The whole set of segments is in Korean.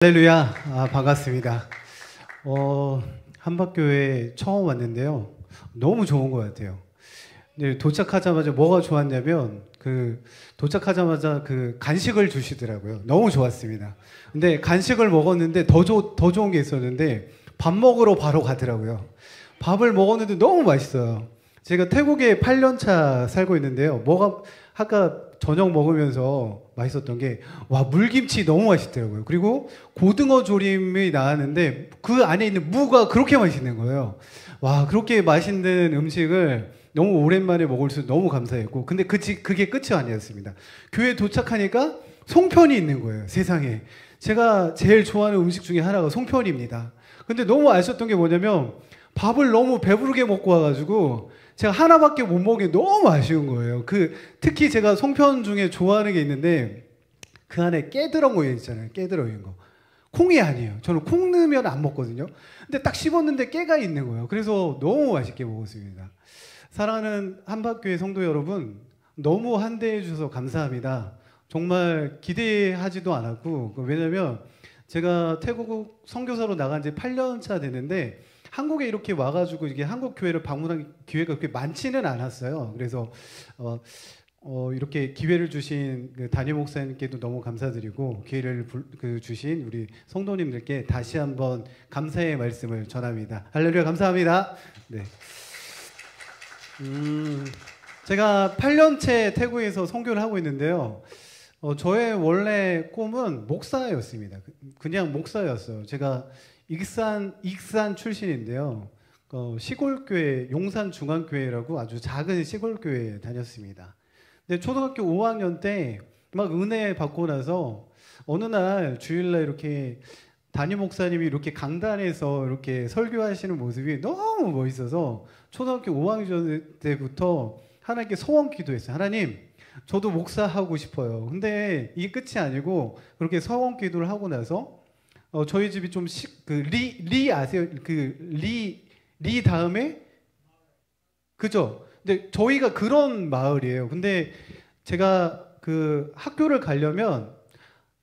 할렐루야, 반갑습니다. 한박교회 처음 왔는데요. 너무 좋은 것 같아요. 네, 도착하자마자 뭐가 좋았냐면, 도착하자마자 간식을 주시더라고요. 너무 좋았습니다. 근데 간식을 먹었는데 더 좋은 게 있었는데, 밥 먹으러 바로 가더라고요. 밥을 먹었는데 너무 맛있어요. 제가 태국에 8년 차 살고 있는데요. 아까 저녁 먹으면서 맛있었던 게, 물김치 너무 맛있더라고요. 그리고 고등어 조림이 나왔는데 그 안에 있는 무가 그렇게 맛있는 거예요. 그렇게 맛있는 음식을 너무 오랜만에 먹을 수 너무 감사했고, 근데 그게 끝이 아니었습니다. 교회에 도착하니까 송편이 있는 거예요, 세상에. 제가 제일 좋아하는 음식 중에 하나가 송편입니다. 근데 너무 아쉬웠던 게 뭐냐면, 밥을 너무 배부르게 먹고 와가지고 제가 하나밖에 못 먹은 게 너무 아쉬운 거예요. 특히 제가 송편 중에 좋아하는 게 있는데, 그 안에 깨 들어간 거 있잖아요. 깨 들어간 거. 콩이 아니에요. 저는 콩 넣으면 안 먹거든요. 근데 딱 씹었는데 깨가 있는 거예요. 그래서 너무 맛있게 먹었습니다. 사랑하는 한박교회 성도 여러분, 너무 환대해 주셔서 감사합니다. 정말 기대하지도 않았고, 왜냐면 제가 태국 선교사로 나간 지 8년 차 됐는데, 한국에 이렇게 와가지고 이게 한국 교회를 방문한 기회가 그렇게 많지는 않았어요. 그래서 이렇게 기회를 주신 담임 목사님께도 너무 감사드리고, 기회를 주신 우리 성도님들께 다시 한번 감사의 말씀을 전합니다. 할렐루야, 감사합니다. 네. 제가 8년째 태국에서 선교를 하고 있는데요. 저의 원래 꿈은 목사였습니다. 그냥 목사였어요. 제가 익산 출신인데요. 시골교회, 용산중앙교회라고 아주 작은 시골교회에 다녔습니다. 근데 초등학교 5학년 때 막 은혜 받고 나서 어느 날 주일날 이렇게 담임 목사님이 이렇게 강단에서 이렇게 설교하시는 모습이 너무 멋있어서 초등학교 5학년 때부터 하나님께 소원 기도했어요. 하나님, 저도 목사하고 싶어요. 근데 이게 끝이 아니고 그렇게 소원 기도를 하고 나서 저희 집이 좀 리 아세요? 리 다음에 그죠? 근데 저희가 그런 마을이에요. 근데 제가 학교를 가려면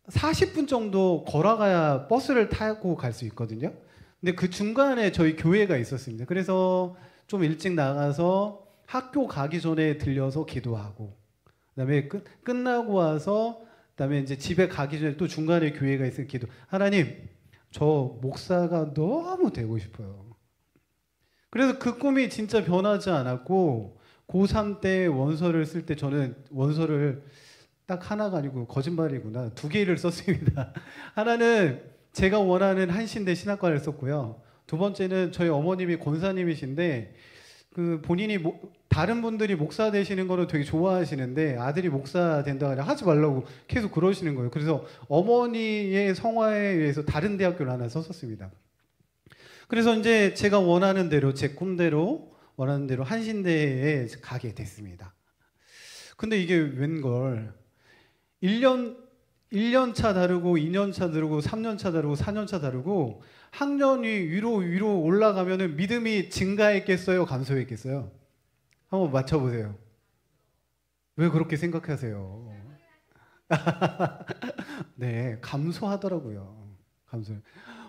40분 정도 걸어가야 버스를 타고 갈 수 있거든요. 근데 그 중간에 저희 교회가 있었습니다. 그래서 좀 일찍 나가서 학교 가기 전에 들려서 기도하고, 그다음에 끝나고 와서 그다음에 이제 집에 가기 전에 또 중간에 교회가 있을 기도. 하나님, 저 목사가 너무 되고 싶어요. 그래서 그 꿈이 진짜 변하지 않았고, 고3 때 원서를 쓸 때 저는 원서를 딱 하나가 아니고 거짓말이구나 2개를 썼습니다. 하나는 제가 원하는 한신대 신학과를 썼고요. 두 번째는 저희 어머님이 권사님이신데 본인이 다른 분들이 목사 되시는 거는 되게 좋아하시는데 아들이 목사 된다고 하지 말라고 계속 그러시는 거예요. 그래서 어머니의 성화에 의해서 다른 대학교를 하나 썼었습니다. 그래서 이제 제가 원하는 대로, 제 꿈대로 원하는 대로 한신대에 가게 됐습니다. 근데 이게 웬걸 1년 차 다르고 2년 차 다르고 3년 차 다르고 4년 차 다르고 학년이 위로 올라가면은 믿음이 증가했겠어요, 감소했겠어요? 한번 맞춰보세요. 왜 그렇게 생각하세요? 네, 감소하더라고요.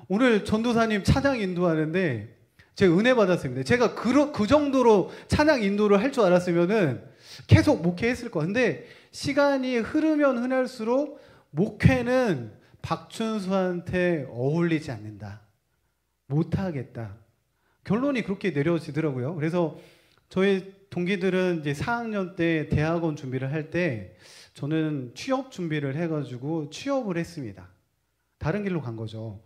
오늘 전도사님 찬양 인도하는데 제가 은혜 받았습니다. 제가 그 정도로 찬양 인도를 할 줄 알았으면은 계속 목회했을 거예요. 근데 시간이 흐르면 흐를수록 목회는 박춘수한테 어울리지 않는다. 못하겠다. 결론이 그렇게 내려지더라고요. 그래서 저희 동기들은 이제 4학년 때 대학원 준비를 할 때 저는 취업 준비를 해가지고 취업을 했습니다. 다른 길로 간 거죠.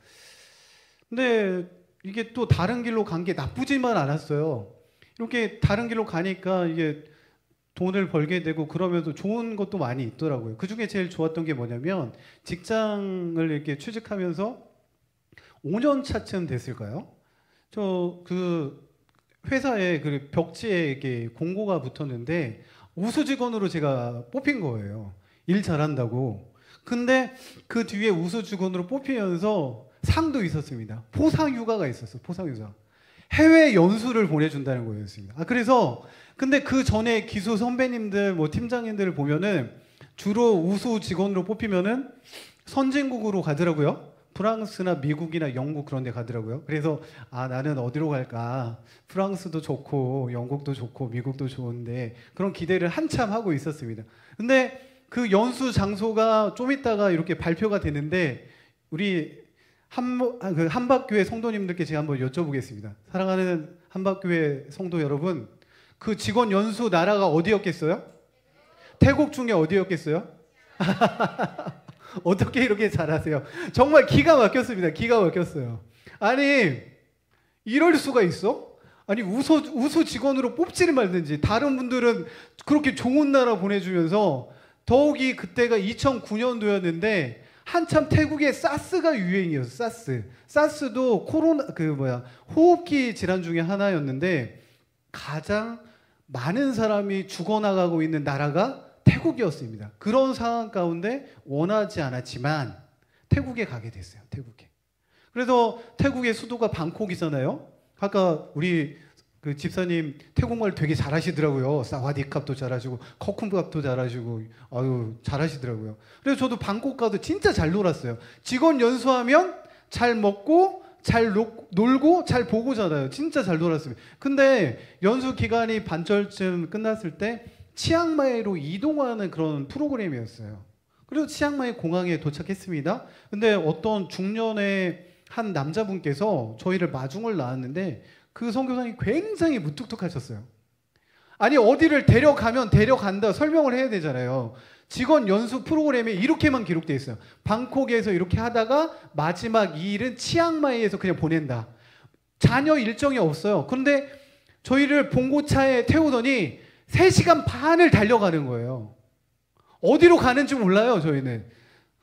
근데 이게 또 다른 길로 간 게 나쁘지만 않았어요. 이렇게 다른 길로 가니까 이게 돈을 벌게 되고 그러면서 좋은 것도 많이 있더라고요. 그 중에 제일 좋았던 게 뭐냐면 직장을 이렇게 취직하면서 5년 차쯤 됐을까요? 저 회사에 벽지에 이렇게 공고가 붙었는데 우수 직원으로 제가 뽑힌 거예요. 일 잘한다고. 근데 그 뒤에 우수 직원으로 뽑히면서 상도 있었습니다. 포상 휴가가 있었어. 포상 휴가. 해외 연수를 보내준다는 거였습니다. 그래서 근데 그 전에 기수 선배님들, 팀장님들을 보면은 주로 우수 직원으로 뽑히면은 선진국으로 가더라고요. 프랑스나 미국이나 영국 그런 데 가더라고요. 그래서 아, 나는 어디로 갈까? 프랑스도 좋고 영국도 좋고 미국도 좋은데 그런 기대를 한참 하고 있었습니다. 근데 그 연수 장소가 좀 있다가 이렇게 발표가 되는데 우리 한박교회 성도님들께 제가 한번 여쭤보겠습니다. 사랑하는 한박교회 성도 여러분, 그 직원 연수 나라가 어디였겠어요? 태국 중에 어디였겠어요? 어떻게 이렇게 잘하세요? 정말 기가 막혔습니다. 기가 막혔어요. 아니, 이럴 수가 있어? 아니, 우수 직원으로 뽑지를 말든지 다른 분들은 그렇게 좋은 나라 보내주면서 더욱이 그때가 2009년도였는데 한참 태국에 사스가 유행이었어. 사스도 코로나 호흡기 질환 중에 하나였는데 가장 많은 사람이 죽어나가고 있는 나라가 태국이었습니다. 그런 상황 가운데 원하지 않았지만 태국에 가게 됐어요. 태국에. 그래서 태국의 수도가 방콕이잖아요. 아까 우리 그 집사님 태국말 되게 잘하시더라고요. 사와디캅도 잘하시고 커쿤캅도 잘하시고 아유 잘하시더라고요. 그래서 저도 방콕 가도 진짜 잘 놀았어요. 직원 연수하면 잘 먹고 잘 놀고 잘 보고잖아요. 진짜 잘 놀았습니다. 근데 연수 기간이 반절쯤 끝났을 때 치앙마이로 이동하는 그런 프로그램이었어요. 그래서 치앙마이 공항에 도착했습니다. 근데 어떤 중년의 한 남자분께서 저희를 마중을 나왔는데 그 선교사님이 굉장히 무뚝뚝하셨어요. 아니 어디를 데려가면 데려간다 설명을 해야 되잖아요. 직원 연수 프로그램에 이렇게만 기록되어 있어요. 방콕에서 이렇게 하다가 마지막 2일은 치앙마이에서 그냥 보낸다. 자녀 일정이 없어요. 그런데 저희를 봉고차에 태우더니 3시간 반을 달려가는 거예요. 어디로 가는지 몰라요, 저희는.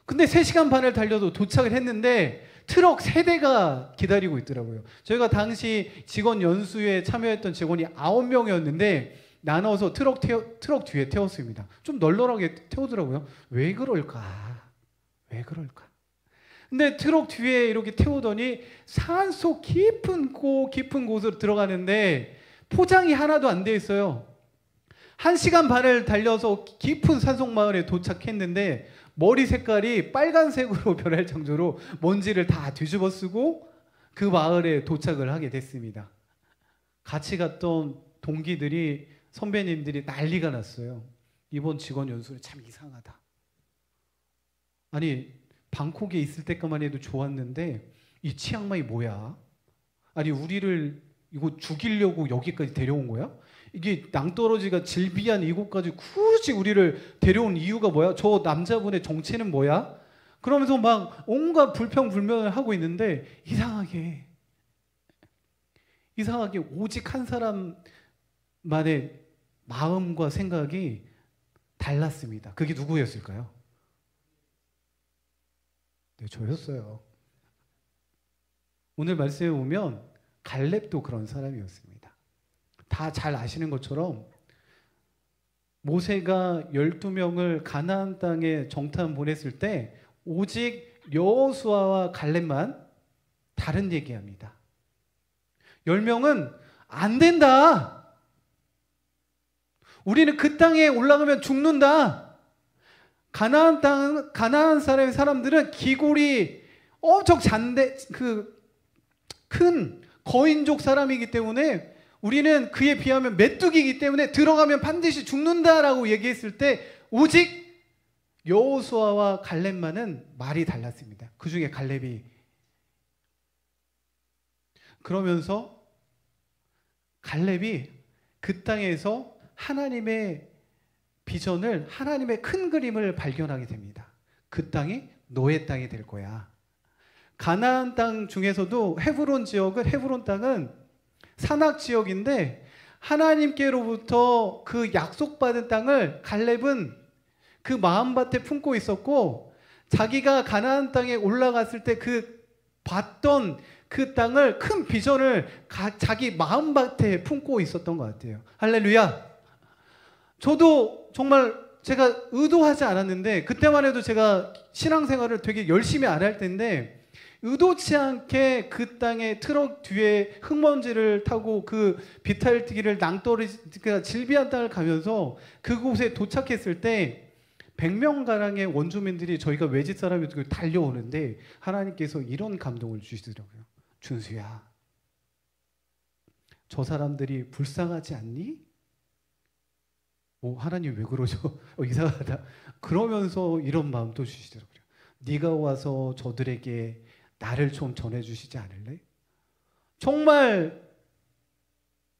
근데 3시간 반을 달려도 도착을 했는데 트럭 3대가 기다리고 있더라고요. 저희가 당시 직원 연수에 참여했던 직원이 9명이었는데 나눠서 트럭 뒤에 태웠습니다. 좀 널널하게 태우더라고요. 왜 그럴까? 왜 그럴까? 근데 트럭 뒤에 이렇게 태우더니 산속 깊은 곳으로 들어가는데 포장이 하나도 안 돼 있어요. 1시간 반을 달려서 깊은 산속 마을에 도착했는데 머리 색깔이 빨간색으로 변할 정도로 먼지를 다 뒤집어 쓰고 그 마을에 도착을 하게 됐습니다. 같이 갔던 동기들이 선배님들이 난리가 났어요. 이번 직원 연수는 참 이상하다. 아니 방콕에 있을 때까만 해도 좋았는데 이 치앙마이 뭐야? 아니 우리를 이거 죽이려고 여기까지 데려온 거야? 이게 낭떠러지가 질비한 이곳까지 굳이 우리를 데려온 이유가 뭐야? 저 남자분의 정체는 뭐야? 그러면서 막 온갖 불평불만을 하고 있는데 이상하게 오직 한 사람만의 마음과 생각이 달랐습니다. 그게 누구였을까요? 네, 저였어요. 오늘 말씀에 보면 갈렙도 그런 사람이었습니다. 다 잘 아시는 것처럼 모세가 12명을 가나안 땅에 정탐 보냈을 때 오직 여호수아와 갈렙만 다른 얘기합니다. 10명은 안 된다. 우리는 그 땅에 올라가면 죽는다. 가나안 사람들은 기골이 엄청 큰 거인족 사람이기 때문에 우리는 그에 비하면 메뚜기이기 때문에 들어가면 반드시 죽는다라고 얘기했을 때 오직 여호수아와 갈렙만은 말이 달랐습니다. 그 중에 갈렙이 그러면서 갈렙이 그 땅에서 하나님의 비전을 하나님의 큰 그림을 발견하게 됩니다. 그 땅이 너의 땅이 될 거야. 가나안 땅 중에서도 헤브론 땅은 산악 지역인데 하나님께로부터 그 약속받은 땅을 갈렙은 그 마음밭에 품고 있었고 자기가 가나안 땅에 올라갔을 때 그 봤던 그 땅을 큰 비전을 자기 마음밭에 품고 있었던 것 같아요. 할렐루야. 저도 정말 제가 의도하지 않았는데 그때만 해도 제가 신앙생활을 되게 열심히 안 할 텐데 의도치 않게 그 땅에 트럭 뒤에 흙먼지를 타고 그 비탈뜨기를 낭떠러지가 질비한 땅을 가면서 그곳에 도착했을 때 100명가량의 원주민들이 저희가 외집 사람이 달려오는데 하나님께서 이런 감동을 주시더라고요. 준수야, 저 사람들이 불쌍하지 않니? 하나님 왜 그러죠? 이상하다. 그러면서 이런 마음도 주시더라고요. 네가 와서 저들에게 나를 좀 전해주시지 않을래? 정말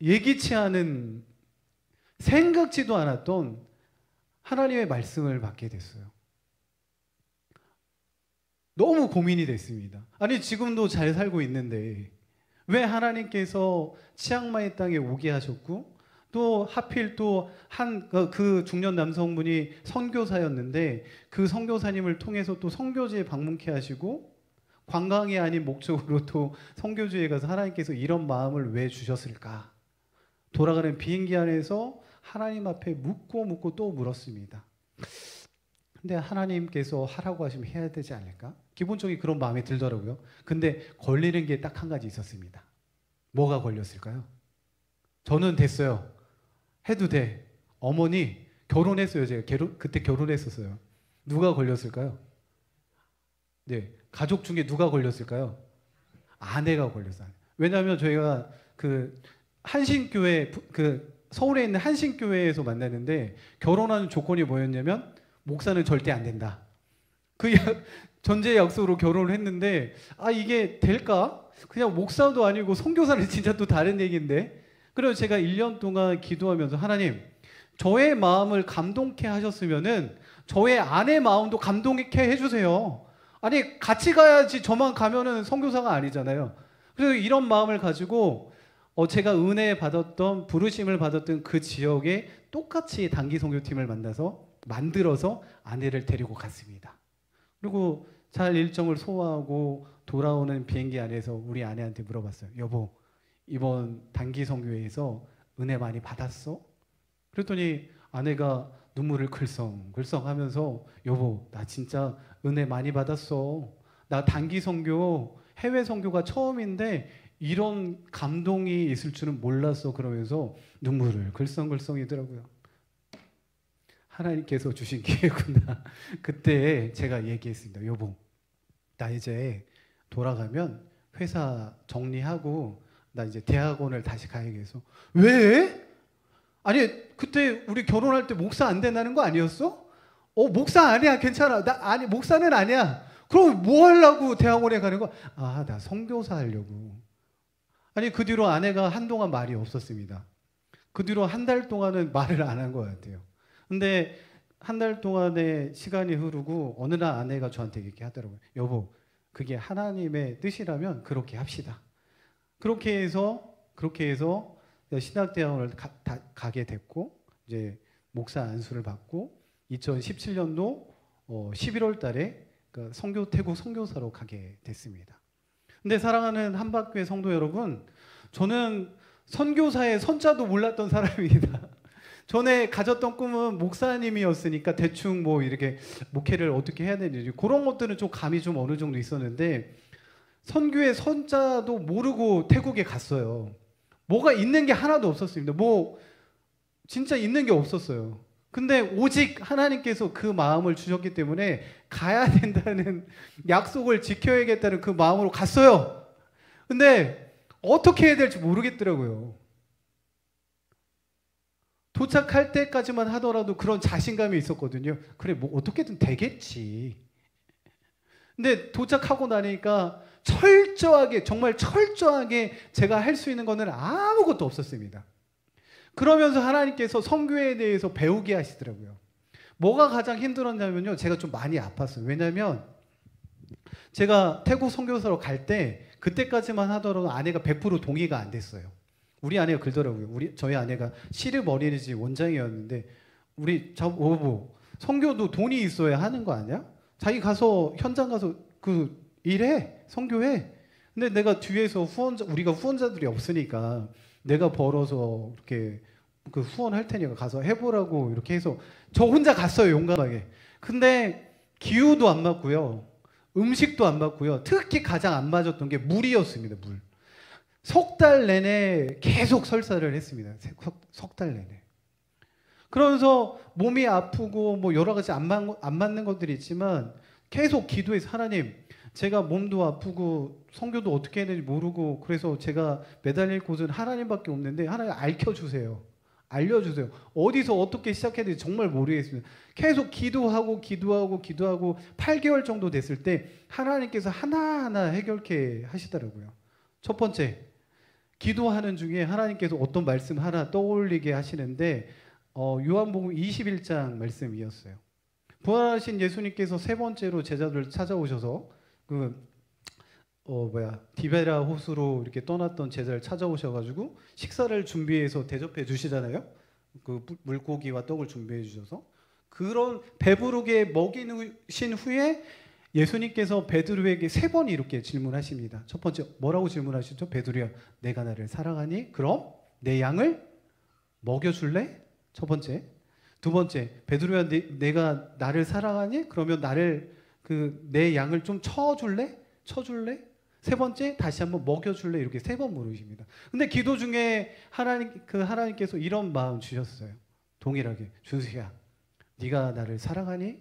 예기치 않은, 생각지도 않았던 하나님의 말씀을 받게 됐어요. 너무 고민이 됐습니다. 아니, 지금도 잘 살고 있는데 왜 하나님께서 치앙마이 땅에 오게 하셨고, 또 하필 또 그 중년 남성분이 선교사였는데 그 선교사님을 통해서 또 선교지에 방문케 하시고, 관광이 아닌 목적으로 또 선교지에 가서 하나님께서 이런 마음을 왜 주셨을까? 돌아가는 비행기 안에서 하나님 앞에 묻고 또 물었습니다. 근데 하나님께서 하라고 하시면 해야 되지 않을까? 기본적인 그런 마음이 들더라고요. 근데 걸리는 게 딱 한 가지 있었습니다. 뭐가 걸렸을까요? 저는 됐어요. 해도 돼. 어머니 결혼했어요. 제가 그때 결혼했었어요. 누가 걸렸을까요? 네, 가족 중에 누가 걸렸을까요? 아내가 걸렸어요. 왜냐하면 저희가 그 한신교회, 서울에 있는 한신교회에서 만났는데 결혼하는 조건이 뭐였냐면 목사는 절대 안 된다. 그 전제 약속으로 결혼을 했는데 이게 될까? 그냥 목사도 아니고 선교사는 진짜 또 다른 얘기인데. 그래서 제가 1년 동안 기도하면서 하나님, 저의 마음을 감동케 하셨으면은 저의 아내 마음도 감동케 해주세요. 아니, 같이 가야지 저만 가면은 선교사가 아니잖아요. 그래서 이런 마음을 가지고 제가 은혜 받았던, 부르심을 받았던 그 지역에 똑같이 단기 선교팀을 만들어서 아내를 데리고 갔습니다. 그리고 잘 일정을 소화하고 돌아오는 비행기 안에서 우리 아내한테 물어봤어요. 여보, 이번 단기 선교회에서 은혜 많이 받았어? 그랬더니 아내가 눈물을 글썽글썽 하면서 여보, 나 진짜 은혜 많이 받았어. 나 단기 선교, 해외 선교가 처음인데 이런 감동이 있을 줄은 몰랐어. 그러면서 눈물을 글썽글썽이더라고요. 하나님께서 주신 기회구나. 그때 제가 얘기했습니다. 여보, 나 이제 돌아가면 회사 정리하고 나 이제 대학원을 다시 가야겠어. 왜? 아니, 그때 우리 결혼할 때 목사 안 된다는 거 아니었어? 목사 아니야. 괜찮아. 아니, 목사는 아니야. 그럼 뭐 하려고 대학원에 가는 거야? 나 선교사 하려고. 아니, 그 뒤로 아내가 한동안 말이 없었습니다. 그 뒤로 한 달 동안은 말을 안 한 것 같아요. 근데 한 달 동안의 시간이 흐르고 어느 날 아내가 저한테 이렇게 하더라고요. 여보, 그게 하나님의 뜻이라면 그렇게 합시다. 그렇게 해서 신학대학원을 가게 됐고, 이제 목사 안수를 받고 2017년도 11월 달에 태국 선교사로 가게 됐습니다. 근데 사랑하는 한박교회 성도 여러분, 저는 선교사의 선자도 몰랐던 사람입니다. 전에 가졌던 꿈은 목사님이었으니까 대충 뭐 이렇게 목회를 어떻게 해야 되는지 그런 것들은 좀 감이 좀 어느 정도 있었는데, 선교의 선자도 모르고 태국에 갔어요. 뭐가 있는 게 하나도 없었습니다. 진짜 있는 게 없었어요. 근데 오직 하나님께서 그 마음을 주셨기 때문에 가야 된다는 약속을 지켜야겠다는 그 마음으로 갔어요. 근데 어떻게 해야 될지 모르겠더라고요. 도착할 때까지만 하더라도 그런 자신감이 있었거든요. 그래, 뭐 어떻게든 되겠지. 근데 도착하고 나니까 정말 철저하게 제가 할 수 있는 거는 아무것도 없었습니다. 그러면서 하나님께서 선교에 대해서 배우게 하시더라고요. 뭐가 가장 힘들었냐면요, 제가 좀 많이 아팠어요. 왜냐하면 제가 태국 선교사로 갈 때 그때까지만 하더라도 아내가 100% 동의가 안 됐어요. 우리 아내가 그러더라고요. 저희 아내가 시립 어린이집 원장이었는데, 우리 여보, 선교도 돈이 있어야 하는 거 아니야? 자기 가서 현장 가서 일해, 선교해. 근데 내가 뒤에서 우리가 후원자들이 없으니까 내가 벌어서 이렇게 후원할 테니까 가서 해보라고 이렇게 해서 저 혼자 갔어요, 용감하게. 근데 기후도 안 맞고요, 음식도 안 맞고요, 특히 가장 안 맞았던 게 물이었습니다. 물. 석 달 내내 계속 설사를 했습니다. 석 달 내내. 그러면서 몸이 아프고 뭐 여러 가지 안 맞는 것들이 있지만 계속 기도해서 하나님, 제가 몸도 아프고 성교도 어떻게 해야 되는지 모르고 그래서 제가 매달릴 곳은 하나님밖에 없는데 하나님 알려주세요. 알려주세요. 어디서 어떻게 시작해야 될지 정말 모르겠습니다. 계속 기도하고 8개월 정도 됐을 때 하나님께서 하나하나 해결케 하시더라고요. 첫 번째, 기도하는 중에 하나님께서 어떤 말씀 하나 떠올리게 하시는데 요한복음 21장 말씀이었어요. 부활하신 예수님께서 세 번째로 제자들을 찾아오셔서 디베라 호수로 이렇게 떠났던 제자를 찾아오셔가지고 식사를 준비해서 대접해 주시잖아요. 그 물고기와 떡을 준비해 주셔서 그런 배부르게 먹이신 후에 예수님께서 베드로에게 세 번 이렇게 질문하십니다. 첫 번째 뭐라고 질문하시죠? 베드로야, 내가 나를 사랑하니? 그럼 내 양을 먹여줄래? 첫 번째. 두 번째, 베드로야, 내가 나를 사랑하니? 그러면 내 양을 좀 쳐줄래? 세 번째, 다시 한번 먹여줄래? 이렇게 세 번 물으십니다. 근데 기도 중에 하나님께서 이런 마음 주셨어요. 동일하게. 준수야, 네가 나를 사랑하니?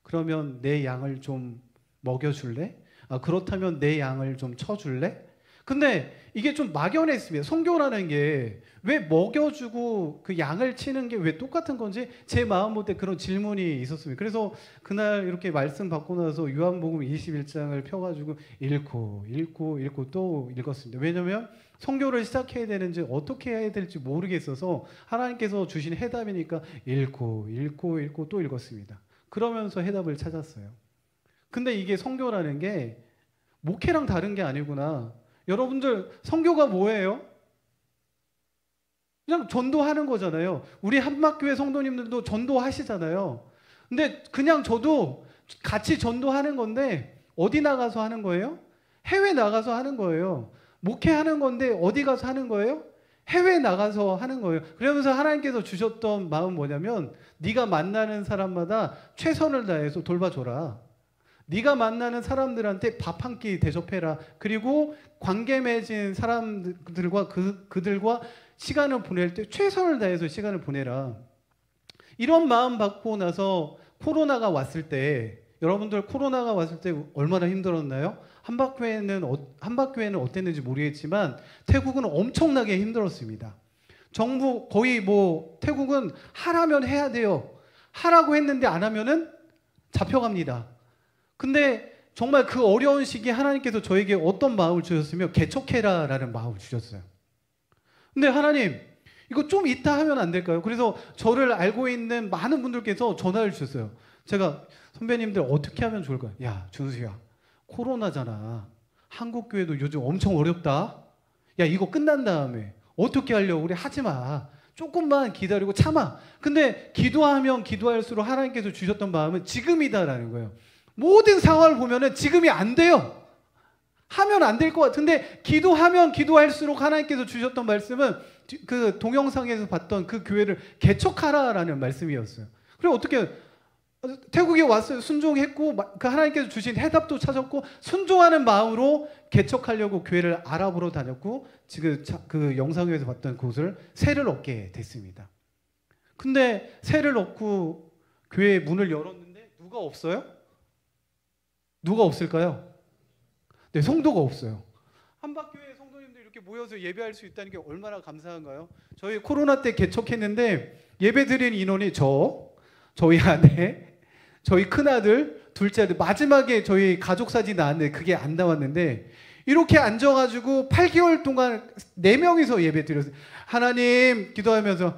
그러면 내 양을 좀 먹여줄래? 그렇다면 내 양을 좀 쳐줄래? 근데 이게 좀 막연했습니다. 성교라는 게 왜 먹여주고 그 양을 치는 게 왜 똑같은 건지 제 마음 못해 그런 질문이 있었습니다. 그래서 그날 이렇게 말씀 받고 나서 요한복음 21장을 펴가지고 읽고 또 읽었습니다. 왜냐하면 성교를 시작해야 되는지 어떻게 해야 될지 모르겠어서 하나님께서 주신 해답이니까 읽고 또 읽었습니다. 그러면서 해답을 찾았어요. 근데 이게 성교라는 게 목회랑 다른 게 아니구나. 여러분들 성교가 뭐예요? 그냥 전도하는 거잖아요. 우리 한막교회 성도님들도 전도하시잖아요. 근데 그냥 저도 같이 전도하는 건데 어디 나가서 하는 거예요? 해외 나가서 하는 거예요. 목회하는 건데 어디 가서 하는 거예요? 해외 나가서 하는 거예요. 그러면서 하나님께서 주셨던 마음 뭐냐면 네가 만나는 사람마다 최선을 다해서 돌봐줘라. 네가 만나는 사람들한테 밥 한 끼 대접해라. 그리고 관계 맺은 사람들과 그들과 시간을 보낼 때 최선을 다해서 시간을 보내라. 이런 마음 받고 나서 코로나가 왔을 때 여러분들 코로나가 왔을 때 얼마나 힘들었나요? 한박교회는 어땠는지 모르겠지만 태국은 엄청나게 힘들었습니다. 정부 거의 태국은 하라면 해야 돼요. 하라고 했는데 안 하면은 잡혀갑니다. 근데 정말 그 어려운 시기에 하나님께서 저에게 어떤 마음을 주셨으며 개척해라라는 마음을 주셨어요. 근데 하나님 이거 좀 이따 하면 안 될까요? 그래서 저를 알고 있는 많은 분들께서 전화를 주셨어요. 제가 선배님들 어떻게 하면 좋을까요? 야, 준수야, 코로나잖아. 한국교회도 요즘 엄청 어렵다. 야, 이거 끝난 다음에 어떻게 하려고 그래? 하지 마. 조금만 기다리고 참아. 근데 기도하면 기도할수록 하나님께서 주셨던 마음은 지금이다라는 거예요. 모든 상황을 보면은 지금이 안 돼요. 하면 안 될 것 같은데 기도하면 기도할수록 하나님께서 주셨던 말씀은 그 동영상에서 봤던 그 교회를 개척하라라는 말씀이었어요. 그리고 어떻게 태국에 왔어요. 순종했고 그 하나님께서 주신 해답도 찾았고 순종하는 마음으로 개척하려고 교회를 알아보러 다녔고 지금 그 영상에서 봤던 곳을 세를 얻게 됐습니다. 근데 세를 얻고 교회 문을 열었는데 누가 없어요? 누가 없을까요? 네, 성도가 없어요. 한박교회 성도님들 이렇게 모여서 예배할 수 있다는 게 얼마나 감사한가요? 저희 코로나 때 개척했는데 예배 드린 인원이 저희 아내, 저희 큰아들, 둘째 아들, 마지막에 저희 가족 사진 나왔는데 그게 안 나왔는데 이렇게 앉아가지고 8개월 동안 4명이서 예배 드렸어요. 하나님 기도하면서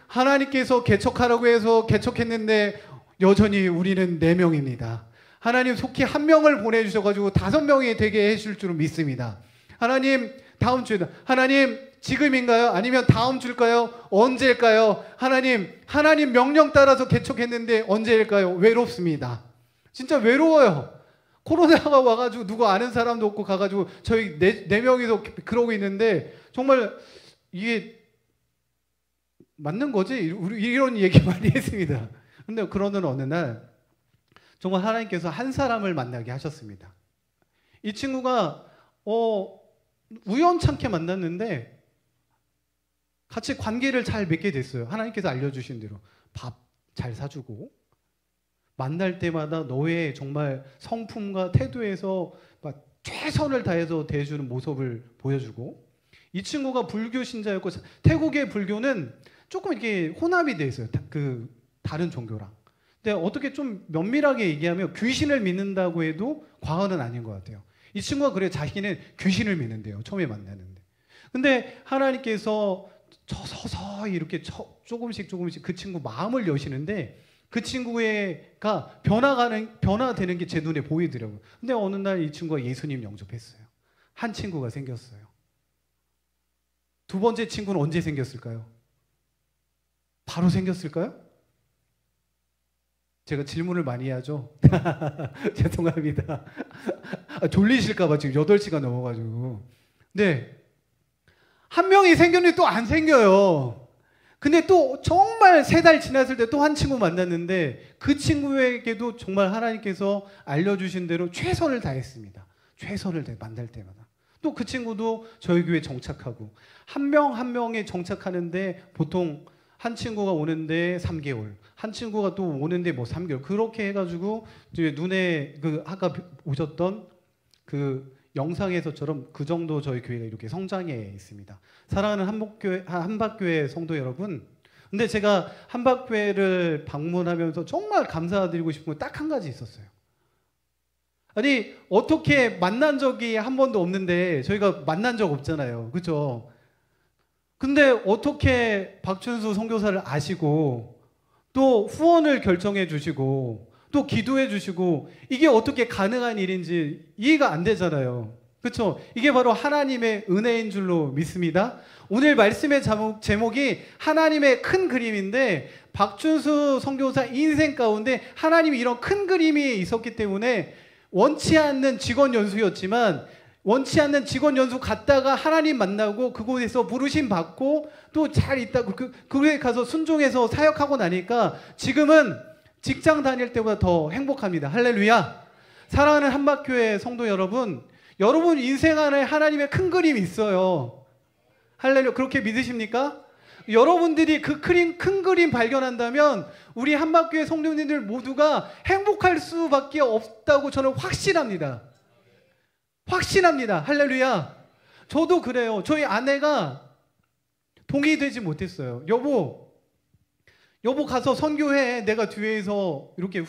하나님께서 개척하라고 해서 개척했는데 여전히 우리는 4명입니다. 하나님 속히 1명을 보내주셔가지고 5명이 되게 해줄 줄은 믿습니다. 하나님 다음 주에도 하나님 지금인가요? 아니면 다음 주일까요? 언제일까요? 하나님 명령 따라서 개척했는데 언제일까요? 외롭습니다. 진짜 외로워요. 코로나가 와가지고 누구 아는 사람도 없고 가가지고 저희 4명이서 그러고 있는데 정말 이게 맞는 거지? 우리 이런 얘기 많이 했습니다. 근데 그러는 어느 날 정말 하나님께서 한 사람을 만나게 하셨습니다. 이 친구가 우연찮게 만났는데 같이 관계를 잘 맺게 됐어요. 하나님께서 알려주신 대로 밥 잘 사주고 만날 때마다 너의 정말 성품과 태도에서 막 최선을 다해서 대해주는 모습을 보여주고, 이 친구가 불교 신자였고 태국의 불교는 조금 이렇게 혼합이 돼 있어요. 그 다른 종교랑. 근데 어떻게 좀 면밀하게 얘기하면 귀신을 믿는다고 해도 과언은 아닌 것 같아요. 이 친구가 그래 자기는 귀신을 믿는데요. 처음에 만나는데. 근데 하나님께서 서서히 이렇게 조금씩 그 친구 마음을 여시는데 그 친구가 변화되는 게 제 눈에 보이더라고요. 근데 어느 날 이 친구가 예수님 영접했어요. 한 친구가 생겼어요. 두 번째 친구는 언제 생겼을까요? 바로 생겼을까요? 제가 질문을 많이 하죠. 죄송합니다. 졸리실까봐 지금 8시가 넘어가지고. 네. 한 명이 생겼는데 또 안 생겨요. 근데 또 정말 3달 지났을 때 또 한 친구 만났는데 그 친구에게도 정말 하나님께서 알려주신 대로 최선을 다했습니다. 최선을 다해 만날 때마다. 또 그 친구도 저희 교회에 정착하고 한 명 한 명에 정착하는데 보통 한 친구가 오는데 3개월, 한 친구가 또 오는데 뭐 3개월 그렇게 해가지고 이제 눈에 그 아까 오셨던 그 영상에서처럼 그 정도 저희 교회가 이렇게 성장해 있습니다. 사랑하는 한박교회 성도 여러분, 근데 제가 한박교회를 방문하면서 정말 감사드리고 싶은 건 딱 한 가지 있었어요. 아니 어떻게 만난 적이 한 번도 없는데 저희가 만난 적 없잖아요, 그렇죠? 근데 어떻게 박준수 선교사를 아시고 또 후원을 결정해 주시고 또 기도해 주시고 이게 어떻게 가능한 일인지 이해가 안 되잖아요. 그렇죠? 이게 바로 하나님의 은혜인 줄로 믿습니다. 오늘 말씀의 제목이 하나님의 큰 그림인데 박준수 선교사 인생 가운데 하나님이 이런 큰 그림이 있었기 때문에 원치 않는 직원 연수였지만 원치 않는 직원 연수 갔다가 하나님 만나고 그곳에서 부르심 받고 또 잘 있다고 그에 가서 순종해서 사역하고 나니까 지금은 직장 다닐 때보다 더 행복합니다. 할렐루야. 사랑하는 한박교회 성도 여러분, 여러분 인생 안에 하나님의 큰 그림이 있어요. 할렐루야. 그렇게 믿으십니까? 여러분들이 그 큰 그림 발견한다면 우리 한박교회 성도님들 모두가 행복할 수밖에 없다고 저는 확신합니다. 확신합니다. 할렐루야. 저도 그래요. 저희 아내가 동의되지 못했어요. 여보 가서 선교해. 내가 뒤에서 이렇게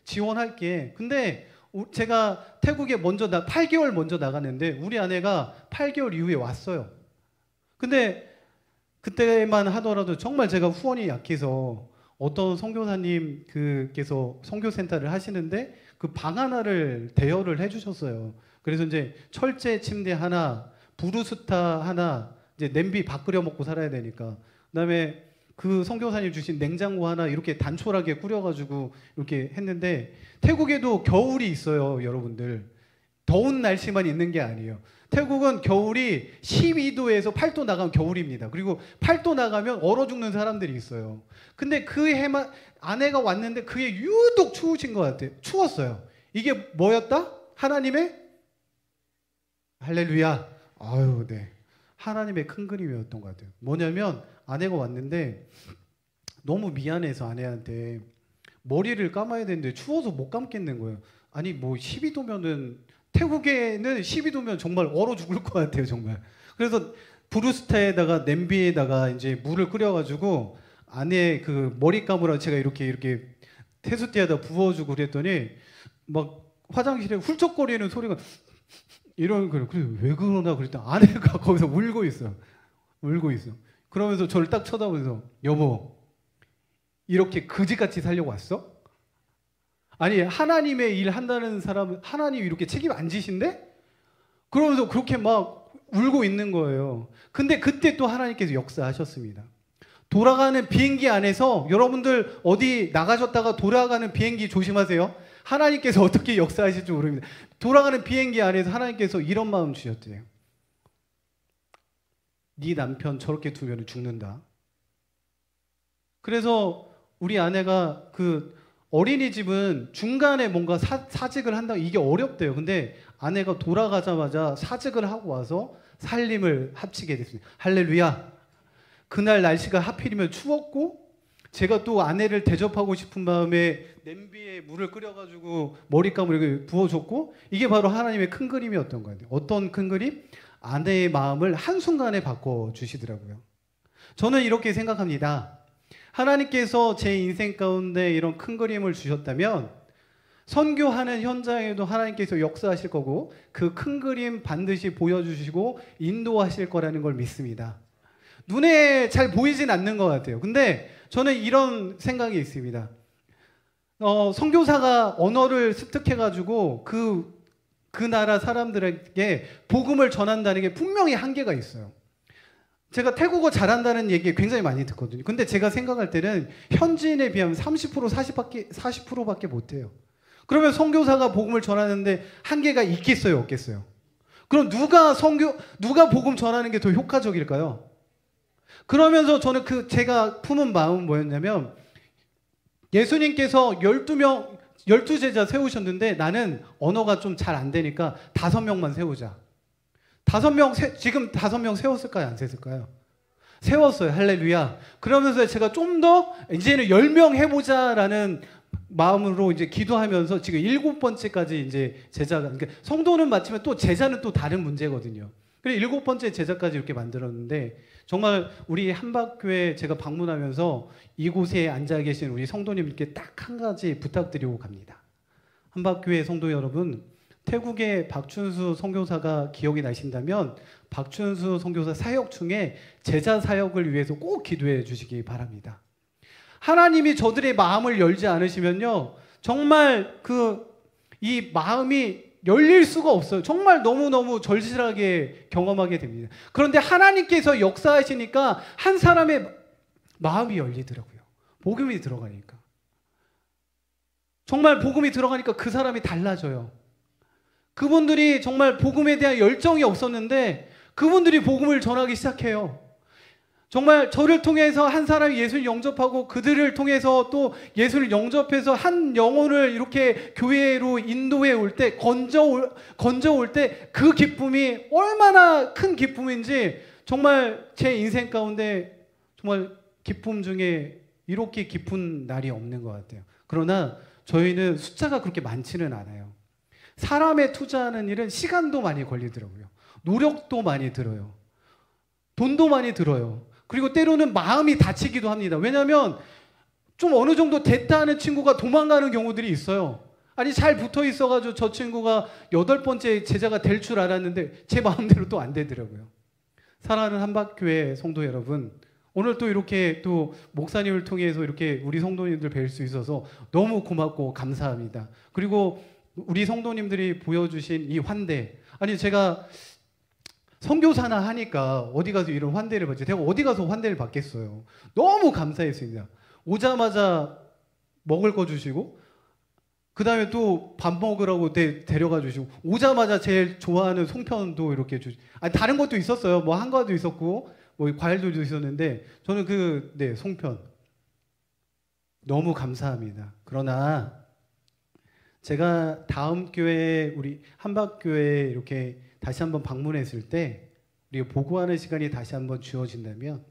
지원할게. 근데 제가 태국에 8개월 먼저 나갔는데 우리 아내가 8개월 이후에 왔어요. 근데 그때만 하더라도 정말 제가 후원이 약해서 어떤 선교사님께서 선교센터를 하시는데 그 방 하나를 대여를 해주셨어요. 그래서 이제 철제 침대 하나, 부르스타 하나, 이제 냄비 밥 끓여 먹고 살아야 되니까. 그다음에 그 선교사님 주신 냉장고 하나 이렇게 단촐하게 꾸려가지고 이렇게 했는데 태국에도 겨울이 있어요, 여러분들. 더운 날씨만 있는 게 아니에요. 태국은 겨울이 12도에서 8도 나가면 겨울입니다. 그리고 8도 나가면 얼어 죽는 사람들이 있어요. 근데 그 해만 아내가 왔는데 그게 유독 추우신 것 같아요. 추웠어요. 이게 뭐였다? 하나님의 할렐루야. 아유, 네. 하나님의 큰 그림이었던 것 같아요. 뭐냐면 아내가 왔는데 너무 미안해서 아내한테 머리를 감아야 되는데 추워서 못 감겠는 거예요. 아니 뭐 12도면은 태국에는 12도면 정말 얼어 죽을 것 같아요, 정말. 그래서 브루스타에다가 냄비에다가 이제 물을 끓여가지고 아내 그 머리 감으라고 제가 이렇게 태수대에다 부어주고 그랬더니 막 화장실에 훌쩍거리는 소리가 이런 거예요. 그래서 왜 그러나 그랬더니 아내가 거기서 울고 있어요. 울고 있어. 그러면서 저를 딱 쳐다보면서 여보 이렇게 그지같이 살려고 왔어? 아니 하나님의 일 한다는 사람은 하나님이 이렇게 책임 안 지신데? 그러면서 그렇게 막 울고 있는 거예요. 근데 그때 또 하나님께서 역사하셨습니다. 돌아가는 비행기 안에서 여러분들 어디 나가셨다가 돌아가는 비행기 조심하세요. 하나님께서 어떻게 역사하실지 모릅니다. 돌아가는 비행기 안에서 하나님께서 이런 마음 주셨대요. 네 남편 저렇게 두면 죽는다. 그래서 우리 아내가 그 어린이집은 중간에 뭔가 사직을 한다 이게 어렵대요. 근데 아내가 돌아가자마자 사직을 하고 와서 살림을 합치게 됐습니다. 할렐루야. 그날 날씨가 하필이면 추웠고 제가 또 아내를 대접하고 싶은 마음에 냄비에 물을 끓여가지고 머리감을 이렇게 부어줬고 이게 바로 하나님의 큰 그림이었던 거예요. 어떤 큰 그림? 아내의 마음을 한순간에 바꿔주시더라고요. 저는 이렇게 생각합니다. 하나님께서 제 인생 가운데 이런 큰 그림을 주셨다면 선교하는 현장에도 하나님께서 역사하실 거고 그 큰 그림 반드시 보여주시고 인도하실 거라는 걸 믿습니다. 눈에 잘 보이진 않는 것 같아요. 근데 저는 이런 생각이 있습니다. 선교사가 언어를 습득해가지고 그 나라 사람들에게 복음을 전한다는 게 분명히 한계가 있어요. 제가 태국어 잘한다는 얘기 굉장히 많이 듣거든요. 근데 제가 생각할 때는 현지인에 비하면 30% 40%밖에 못해요. 그러면 선교사가 복음을 전하는데 한계가 있겠어요, 없겠어요? 그럼 누가 복음 전하는 게 더 효과적일까요? 그러면서 저는 제가 품은 마음은 뭐였냐면 예수님께서 12제자 세우셨는데 나는 언어가 좀 잘 안 되니까 5명만 세우자. 지금 5명 세웠을까요? 안 세웠을까요? 세웠어요. 할렐루야. 그러면서 제가 좀 더 이제는 10명 해보자라는 마음으로 이제 기도하면서 지금 7번째까지 이제 제자가, 그러니까 성도는 맞지만 또 제자는 또 다른 문제거든요. 그래서 7번째 제자까지 이렇게 만들었는데 정말 우리 한박교회 제가 방문하면서 이곳에 앉아 계신 우리 성도님께 딱 한 가지 부탁드리고 갑니다. 한박교회 성도 여러분, 태국의 박춘수 선교사가 기억이 나신다면 박춘수 선교사 사역 중에 제자 사역을 위해서 꼭 기도해 주시기 바랍니다. 하나님이 저들의 마음을 열지 않으시면요, 정말 이 마음이 열릴 수가 없어요. 정말 너무너무 절실하게 경험하게 됩니다. 그런데 하나님께서 역사하시니까 한 사람의 마음이 열리더라고요. 복음이 들어가니까. 정말 복음이 들어가니까 그 사람이 달라져요. 그분들이 정말 복음에 대한 열정이 없었는데 그분들이 복음을 전하기 시작해요. 정말 저를 통해서 한 사람이 예수를 영접하고 그들을 통해서 또 예수를 영접해서 한 영혼을 이렇게 교회로 인도해 올 때, 건져올 때 그 기쁨이 얼마나 큰 기쁨인지 정말 제 인생 가운데 정말 기쁨 중에 이렇게 기쁜 날이 없는 것 같아요. 그러나 저희는 숫자가 그렇게 많지는 않아요. 사람에 투자하는 일은 시간도 많이 걸리더라고요. 노력도 많이 들어요. 돈도 많이 들어요. 그리고 때로는 마음이 다치기도 합니다. 왜냐하면 좀 어느 정도 됐다 하는 친구가 도망가는 경우들이 있어요. 아니 잘 붙어 있어가지고 저 친구가 8번째 제자가 될 줄 알았는데 제 마음대로 또 안 되더라고요. 사랑하는 한박교회 성도 여러분, 오늘 또 이렇게 또 목사님을 통해서 이렇게 우리 성도님들 뵐 수 있어서 너무 고맙고 감사합니다. 그리고 우리 성도님들이 보여주신 이 환대, 아니 제가 선교사나 하니까 어디 가서 이런 환대를 받지, 제가 어디 가서 환대를 받겠어요. 너무 감사했습니다. 오자마자 먹을 거 주시고 그 다음에 또 밥 먹으라고 데려가 주시고 오자마자 제일 좋아하는 송편도 이렇게 주시고, 아니 다른 것도 있었어요. 뭐 한과도 있었고 뭐 과일도 있었는데 저는 송편 너무 감사합니다. 그러나 제가 다음 교회 우리 한박교회에 이렇게 다시 한번 방문했을 때 우리가 보고하는 시간이 다시 한번 주어진다면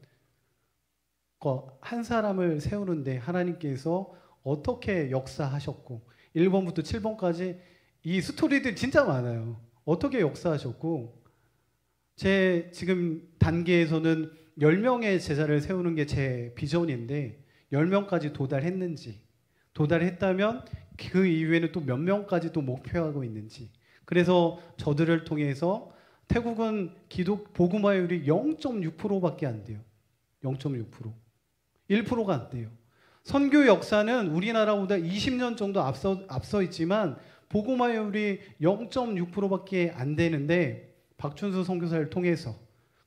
한 사람을 세우는데 하나님께서 어떻게 역사하셨고 1번부터 7번까지 이 스토리들 진짜 많아요. 어떻게 역사하셨고 제 지금 단계에서는 10명의 제자를 세우는 게 제 비전인데 10명까지 도달했다면 그 이후에는 또 몇 명까지 또 목표하고 있는지. 그래서 저들을 통해서 태국은 복음화율이 0.6%밖에 안 돼요. 0.6%. 1%가 안 돼요. 선교 역사는 우리나라보다 20년 정도 앞서 있지만 복음화율이 0.6%밖에 안 되는데 박춘수 선교사를 통해서,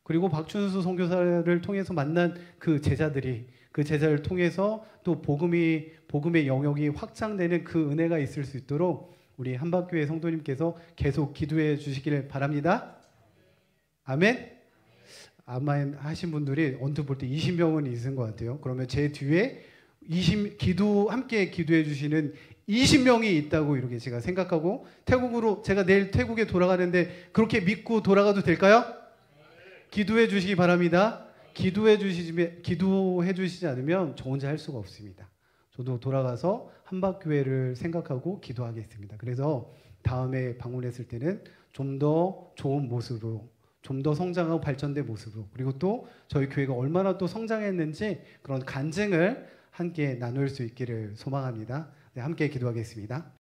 그리고 박춘수 선교사를 통해서 만난 그 제자를 통해서 또 복음의 영역이 확장되는 그 은혜가 있을 수 있도록 우리 한박교회 성도님께서 계속 기도해 주시기를 바랍니다. 아멘. 아멘 하신 분들이 언뜻 볼 때 20명은 있은 것 같아요. 그러면 제 뒤에 함께 기도해 주시는 20명이 있다고 이렇게 제가 생각하고 제가 내일 태국에 돌아가는데 그렇게 믿고 돌아가도 될까요? 기도해 주시기 바랍니다. 기도해 주시지 않으면 저 혼자 할 수가 없습니다. 저도 돌아가서 한박교회를 생각하고 기도하겠습니다. 그래서 다음에 방문했을 때는 좀 더 좋은 모습으로, 좀 더 성장하고 발전된 모습으로, 그리고 또 저희 교회가 얼마나 또 성장했는지 그런 간증을 함께 나눌 수 있기를 소망합니다. 네, 함께 기도하겠습니다.